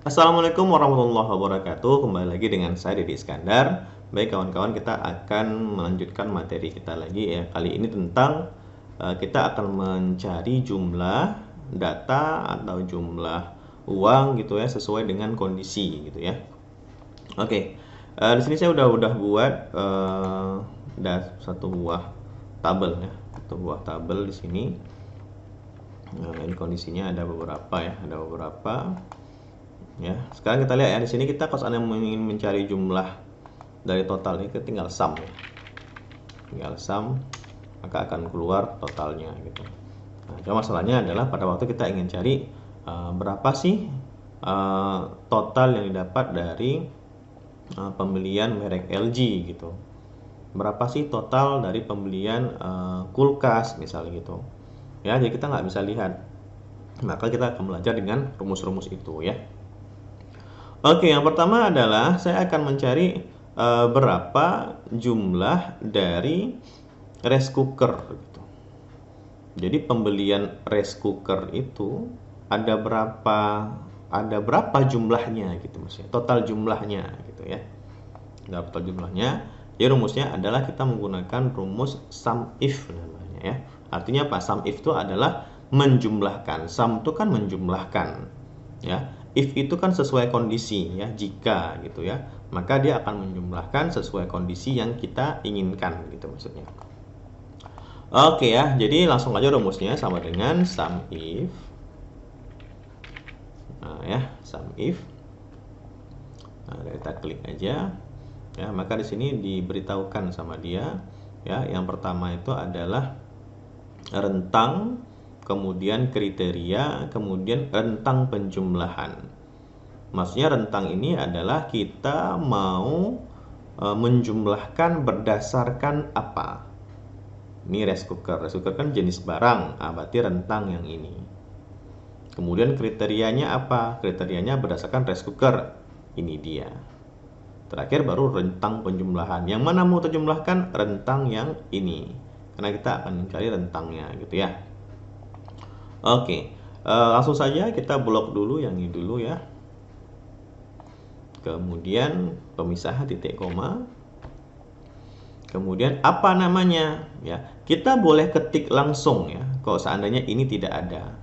Assalamualaikum warahmatullahi wabarakatuh. Kembali lagi dengan saya Deddy Iskandar. Baik kawan-kawan, kita akan melanjutkan materi kita lagi ya. Kali ini tentang kita akan mencari jumlah data atau jumlah uang gitu ya, sesuai dengan kondisi gitu ya. Oke. Di sini saya udah buat satu buah tabel ya. Satu buah tabel di sini. Ini kondisinya ada beberapa ya, ada beberapa. Ya, sekarang kita lihat ya, di sini kita kalau Anda ingin mencari jumlah dari total ini, kita tinggal sum ya. Tinggal sum, maka akan keluar totalnya gitu. Nah, cuma masalahnya adalah pada waktu kita ingin cari berapa sih total yang didapat dari pembelian merek LG gitu. Berapa sih total dari pembelian kulkas misalnya gitu. Ya, jadi kita nggak bisa lihat. Maka kita akan belajar dengan rumus-rumus itu ya. Oke, yang pertama adalah saya akan mencari berapa jumlah dari rice cooker gitu. Jadi pembelian rice cooker itu ada berapa jumlahnya gitu maksudnya. Total jumlahnya gitu ya. Total jumlahnya. Jadi rumusnya adalah kita menggunakan rumus sum if namanya ya. Artinya apa? Sum if itu adalah menjumlahkan. Sum itu kan menjumlahkan ya. If itu kan sesuai kondisi ya, jika gitu ya, maka dia akan menjumlahkan sesuai kondisi yang kita inginkan gitu maksudnya. Oke ya, jadi langsung aja rumusnya sama dengan sum if. Nah ya, sum if. Nah, kita klik aja. Ya, maka di sini diberitahukan sama dia ya, yang pertama itu adalah rentang, kemudian kriteria, kemudian rentang penjumlahan. Maksudnya rentang ini adalah kita mau menjumlahkan berdasarkan apa. Ini rice cooker. Rice cooker kan jenis barang, berarti rentang yang ini. Kemudian kriterianya apa? Kriterianya berdasarkan rice cooker. Ini dia. Terakhir baru rentang penjumlahan. Yang mana mau terjumlahkan? Rentang yang ini. Karena kita akan mencari rentangnya gitu ya. Oke, langsung saja kita blok dulu yang ini dulu ya. Kemudian pemisahan titik koma. Kemudian apa namanya ya? Kita boleh ketik langsung ya. Kalau seandainya ini tidak ada.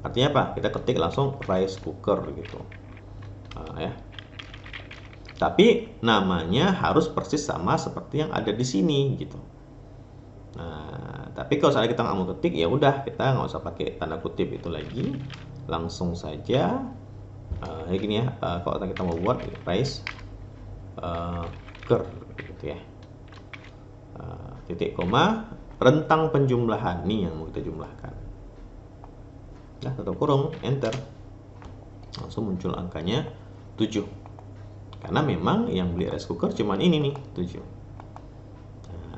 Artinya apa? Kita ketik langsung rice cooker gitu. Ya. Tapi namanya harus persis sama seperti yang ada di sini gitu. Nah, tapi kalau misalnya kita nggak mau ketik, ya udah kita nggak usah pakai tanda kutip itu lagi, langsung saja ya gini ya. Kalau kita mau buat rice cooker gitu ya, titik koma, rentang penjumlahan nih yang mau kita jumlahkan. Nah, tutup kurung, enter, langsung muncul angkanya 7. Karena memang yang beli rice cooker cuman ini nih 7.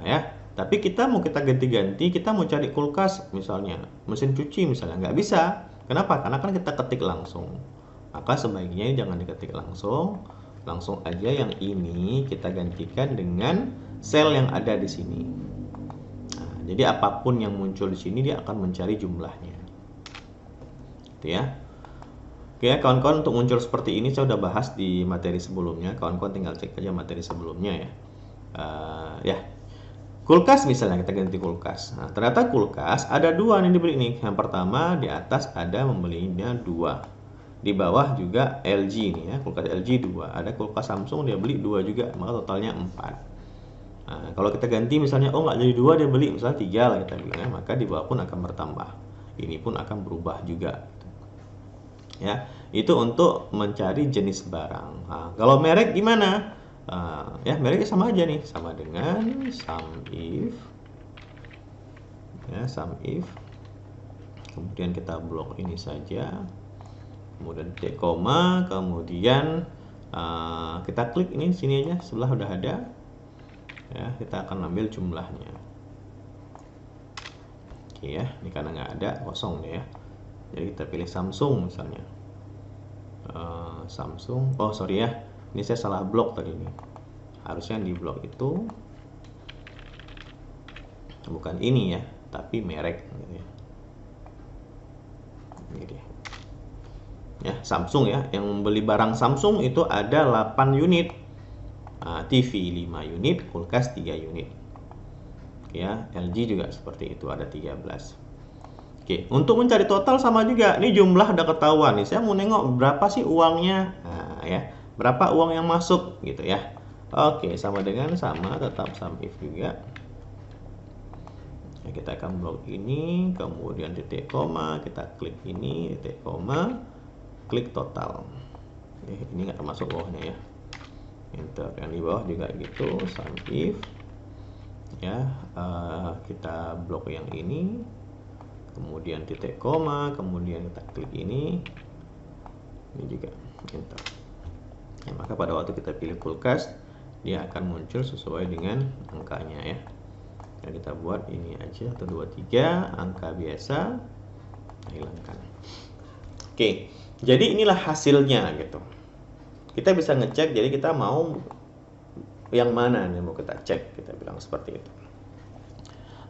Nah, ya. Tapi kita ganti-ganti, kita mau cari kulkas misalnya, mesin cuci misalnya, nggak bisa. Kenapa? Karena kan kita ketik langsung. Maka sebaiknya jangan diketik langsung, langsung aja yang ini kita gantikan dengan sel yang ada di sini. Nah, jadi apapun yang muncul di sini dia akan mencari jumlahnya. Gitu ya. Oke ya kawan-kawan, untuk muncul seperti ini saya udah bahas di materi sebelumnya. Kawan-kawan tinggal cek aja materi sebelumnya ya. Ya. Kulkas misalnya, kita ganti kulkas. Nah, ternyata kulkas ada dua nih dibeli nih. Yang pertama di atas ada membelinya 2. Di bawah juga LG nih ya, kulkas LG 2. Ada kulkas Samsung dia beli 2 juga, maka totalnya 4. Nah, kalau kita ganti misalnya, oh nggak jadi 2 dia beli misalnya 3 lah kita bilang ya, maka di bawah pun akan bertambah. Ini pun akan berubah juga. Ya, itu untuk mencari jenis barang. Nah, kalau merek gimana? Ya mereknya sama aja nih, sama dengan sum if ya, sum if, kemudian kita blok ini saja, kemudian titik koma, kemudian kita klik ini sini aja, sebelah udah ada ya, kita akan ambil jumlahnya. Oke ya, ini karena nggak ada, kosong deh ya, jadi kita pilih Samsung misalnya. Samsung, oh sorry ya, ini saya salah blok tadi nih, harusnya di blok itu bukan ini ya, tapi merek gitu ya. Ini dia ya, Samsung ya, yang membeli barang Samsung itu ada 8 unit, TV 5 unit, kulkas 3 unit. Oke ya, LG juga seperti itu, ada 13. Oke, untuk mencari total sama juga. Ini jumlah udah ketahuan nih. Saya mau nengok berapa sih uangnya. Nah, ya. Berapa uang yang masuk gitu ya. Oke, sama tetap sum if juga. Ya, kita akan blok ini, kemudian titik koma, kita klik ini, titik koma, klik total. Ini nggak termasuk bawahnya ya. Enter. Yang di bawah juga gitu, sum if. Ya, kita blok yang ini, kemudian titik koma, kemudian kita klik ini juga enter. Ya, maka pada waktu kita pilih kulkas, dia akan muncul sesuai dengan angkanya ya. Nah, kita buat ini aja 123 angka biasa, hilangkan. Oke, jadi inilah hasilnya gitu. Kita bisa ngecek, jadi kita mau yang mana nih mau kita cek, kita bilang seperti itu.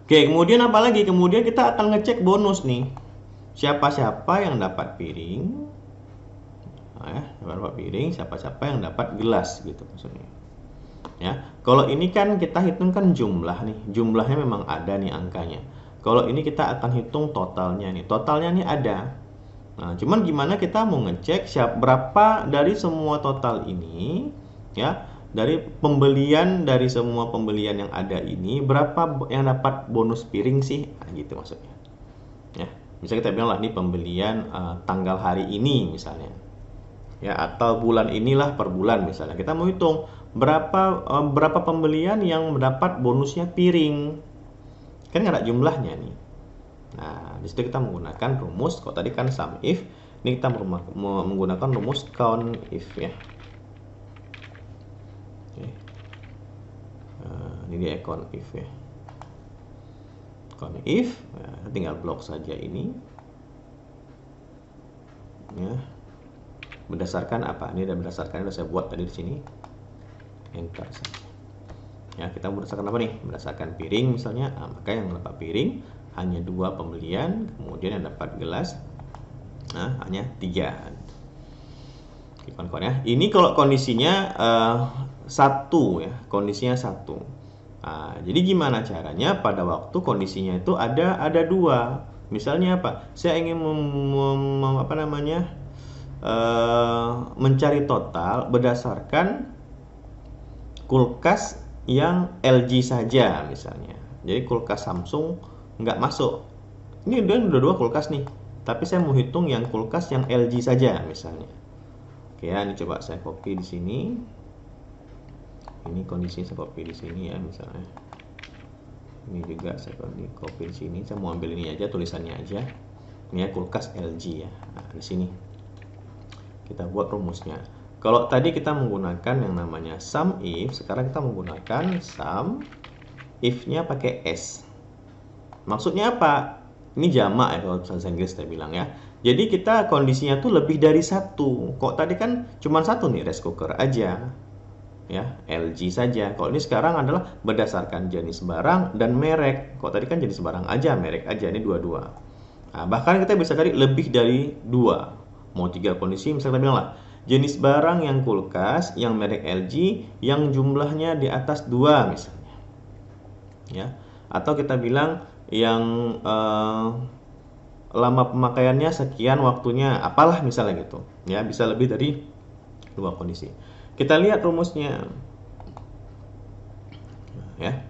Oke, kemudian apa lagi? Kemudian kita akan ngecek bonus nih. Siapa-siapa yang dapat piring, dapat piring, siapa-siapa yang dapat gelas gitu maksudnya. Ya, kalau ini kan kita hitung kan jumlah nih, jumlahnya memang ada nih angkanya. Kalau ini kita akan hitung totalnya nih, totalnya nih ada. Nah, cuman gimana kita mau ngecek berapa dari semua total ini, ya, dari pembelian dari semua pembelian yang ada ini, berapa yang dapat bonus piring sih? Nah, gitu maksudnya. Ya, misalnya kita bilang lah ini pembelian tanggal hari ini misalnya. Ya, atau bulan inilah per bulan misalnya. Kita mau hitung berapa pembelian yang mendapat bonusnya piring. Kan nggak ada jumlahnya nih. Nah, di situ kita menggunakan rumus. Kalau tadi kan sum if, ini kita menggunakan rumus count if ya. Oke. Ini dia count if ya. Count if, tinggal blok saja ini. Ya. Berdasarkan apa? Ini berdasarkan saya buat tadi di sini. Enter saja. Ya, kita berdasarkan apa nih? Berdasarkan piring misalnya. Nah, maka yang dapat piring hanya 2 pembelian, kemudian yang dapat gelas hanya 3. Oke, kawan-kawan ya. Ini kalau kondisinya 1 ya, kondisinya 1. Nah, jadi gimana caranya pada waktu kondisinya itu ada 2. Misalnya apa? Saya ingin mencari total berdasarkan kulkas yang LG saja misalnya. Jadi kulkas Samsung nggak masuk. Ini udah 2 kulkas nih, tapi saya mau hitung yang kulkas yang LG saja misalnya. Oke ya, ini coba saya copy di sini. Ini kondisinya saya copy di sini ya misalnya. Ini juga saya copy di sini. Saya mau ambil ini aja, tulisannya aja. Ini ya kulkas LG ya. Nah, di sini kita buat rumusnya. Kalau tadi kita menggunakan yang namanya sum if, sekarang kita menggunakan sum if-nya pakai S. Maksudnya apa? Ini jamak ya kalau bahasa Inggris saya bilang ya. Jadi kita kondisinya tuh lebih dari 1. Kok tadi kan cuma 1 nih, rice cooker aja. Ya, LG saja. Kalau ini sekarang adalah berdasarkan jenis barang dan merek. Kok tadi kan jenis barang aja, merek aja, ini 2-2. Nah, bahkan kita bisa cari lebih dari 2. Mau 3 kondisi, misalnya kita bilang lah, jenis barang yang kulkas, yang merek LG, yang jumlahnya di atas 2 misalnya. Ya, atau kita bilang yang lama pemakaiannya sekian waktunya, apalah misalnya gitu. Ya, bisa lebih dari 2 kondisi. Kita lihat rumusnya. Ya.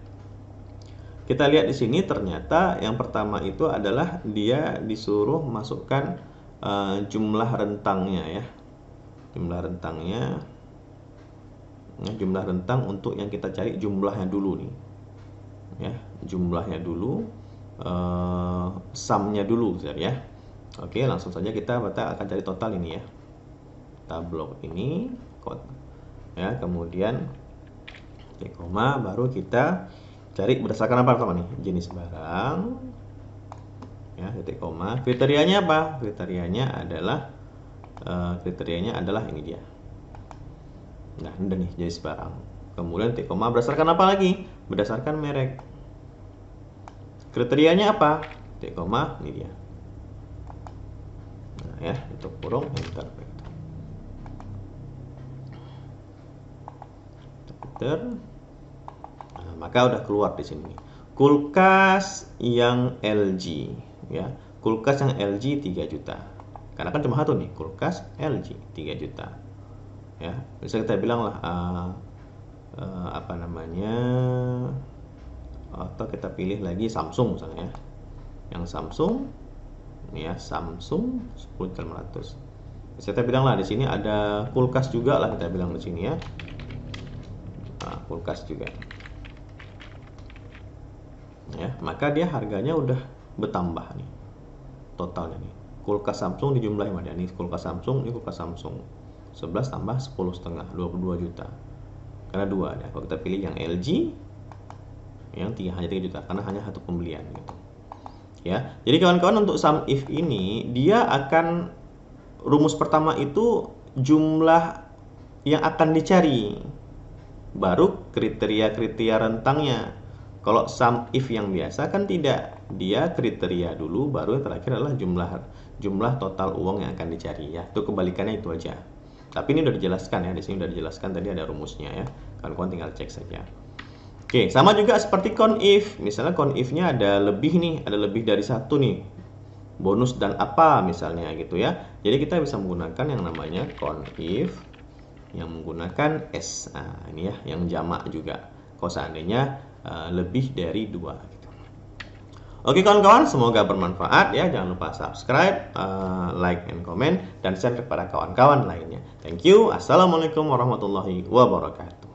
Kita lihat di sini ternyata yang pertama itu adalah dia disuruh masukkan jumlah rentangnya ya. Jumlah rentangnya. Nah, jumlah rentang untuk yang kita cari jumlahnya dulu nih. Ya, jumlahnya dulu, sumnya dulu ya. Oke, langsung saja kita akan cari total ini ya. Kita blok ini, ya, kemudian titik koma, baru kita cari berdasarkan apa pertama nih? Jenis barang, ya, titik koma. Kriterianya apa? Kriterianya adalah ini dia. Nah, udah nih jenis barang. Kemudian titik koma berdasarkan apa lagi? Berdasarkan merek. Kriterianya apa? Titik koma, ini dia. Nah, ya, tutup kurung, enter. Enter. Nah, maka udah keluar di sini. Kulkas yang LG, ya. Kulkas yang LG 3 juta. Karena kan cuma satu nih, kulkas LG 3 juta. Ya, bisa kita bilang lah apa namanya? Atau kita pilih lagi Samsung misalnya ya. Yang Samsung ya, Samsung 10.500. Bisa kita bilang lah di sini ada kulkas juga lah, kita bilang di sini ya. Nah, kulkas juga. Ya, maka dia harganya udah bertambah nih. Totalnya nih. Kulkas Samsung dijumlahin mana? Ini kulkas Samsung, ini kulkas Samsung. 11 tambah 10,5, 22 juta. Karena dua ada. Kalau kita pilih yang LG yang hanya 3 juta karena hanya satu pembelian gitu. Ya. Jadi kawan-kawan, untuk sum if ini dia akan rumus pertama itu jumlah yang akan dicari. Baru kriteria-kriteria rentangnya. Kalau sum if yang biasa kan tidak, dia kriteria dulu, baru yang terakhir adalah jumlah total uang yang akan dicari ya. Itu kebalikannya itu aja. Tapi ini udah dijelaskan ya, di sini udah dijelaskan tadi ada rumusnya ya. Kawan-kawan tinggal cek saja. Oke, sama juga seperti count if. Misalnya count if-nya ada lebih nih, ada lebih dari satu nih. Bonus dan apa misalnya gitu ya. Jadi kita bisa menggunakan yang namanya count if yang menggunakan S. Nah, ini ya, yang jamak juga. Kalau seandainya lebih dari 2 gitu. Oke kawan-kawan, semoga bermanfaat ya. Jangan lupa subscribe, like, and comment, dan share kepada kawan-kawan lainnya. Thank you. Assalamualaikum warahmatullahi wabarakatuh.